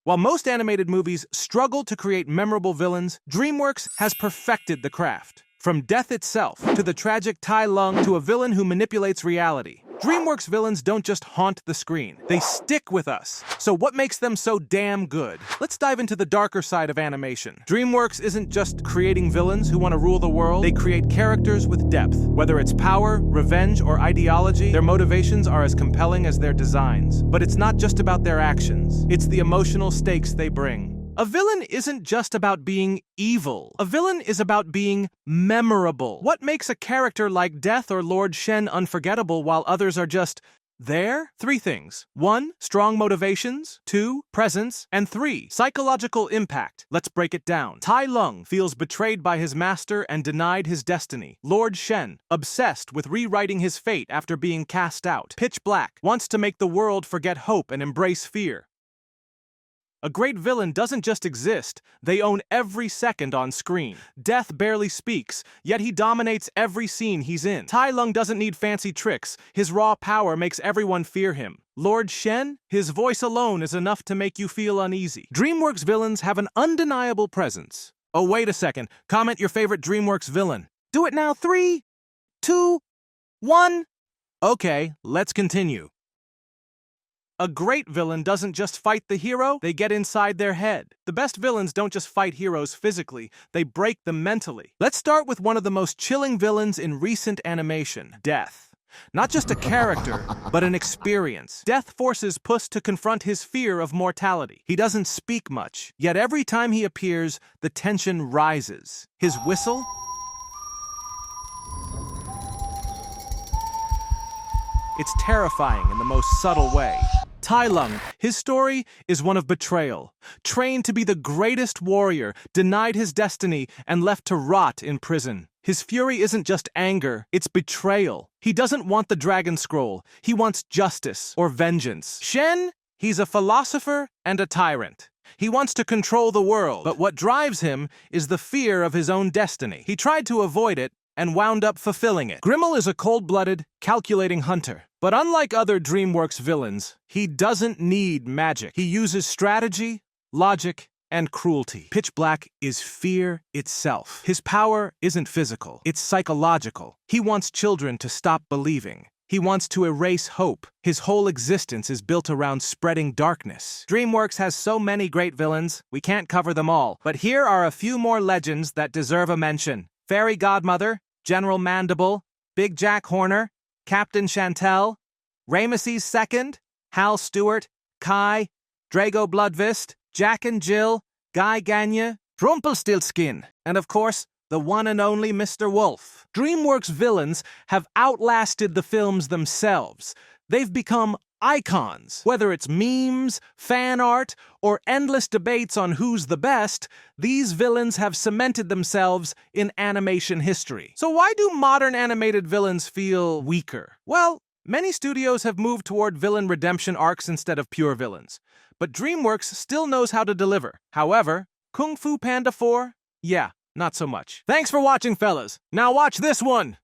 While most animated movies struggle to create memorable villains, Dreamworks has perfected the craft. From death itself, to the tragic Tai Lung, to a villain who manipulates reality. Dreamworks villains don't just haunt the screen, they stick with us. So what makes them so damn good? Let's dive into the darker side of animation. Dreamworks isn't just creating villains who want to rule the world, they create characters with depth. Whether it's power, revenge, or ideology, their motivations are as compelling as their designs. But it's not just about their actions, it's the emotional stakes they bring. A villain isn't just about being evil. A villain is about being memorable. What makes a character like Death or Lord Shen unforgettable while others are just there? 3 things. 1. Strong motivations. 2. Presence. And 3. Psychological impact. Let's break it down. Tai Lung feels betrayed by his master and denied his destiny. Lord Shen, obsessed with rewriting his fate after being cast out. Pitch Black, wants to make the world forget hope and embrace fear. A great villain doesn't just exist, they own every second on screen. Death barely speaks, yet he dominates every scene he's in. Tai Lung doesn't need fancy tricks, his raw power makes everyone fear him. Lord Shen, his voice alone is enough to make you feel uneasy. Dreamworks villains have an undeniable presence. Oh, wait a second, comment your favorite Dreamworks villain. Do it now, 3, 2, 1. Okay, let's continue. A great villain doesn't just fight the hero, they get inside their head. The best villains don't just fight heroes physically, they break them mentally. Let's start with one of the most chilling villains in recent animation, Death. Not just a character, but an experience. Death forces Puss to confront his fear of mortality. He doesn't speak much, yet every time he appears, the tension rises. His whistle? It's terrifying in the most subtle way. Tai Lung, his story is one of betrayal. Trained to be the greatest warrior, denied his destiny, and left to rot in prison. His fury isn't just anger, it's betrayal. He doesn't want the Dragon Scroll, he wants justice or vengeance. Shen, he's a philosopher and a tyrant. He wants to control the world, but what drives him is the fear of his own destiny. He tried to avoid it, and wound up fulfilling it. Grimmel is a cold-blooded, calculating hunter. But unlike other Dreamworks villains, he doesn't need magic. He uses strategy, logic, and cruelty. Pitch Black is fear itself. His power isn't physical, it's psychological. He wants children to stop believing. He wants to erase hope. His whole existence is built around spreading darkness. Dreamworks has so many great villains, we can't cover them all. But here are a few more legends that deserve a mention. Fairy Godmother, General Mandible, Big Jack Horner, Captain Chantel, Ramesses II, Hal Stewart, Kai, Drago Bloodfist, Jack and Jill, Guy Gagné, Rumpelstiltskin, and of course, the one and only Mr. Wolf. Dreamworks villains have outlasted the films themselves. They've become icons. Whether it's memes, fan art, or endless debates on who's the best, these villains have cemented themselves in animation history. So why do modern animated villains feel weaker? Well, many studios have moved toward villain redemption arcs instead of pure villains. But Dreamworks still knows how to deliver. However, Kung Fu Panda 4? Yeah, not so much. Thanks for watching, fellas. Now watch this one!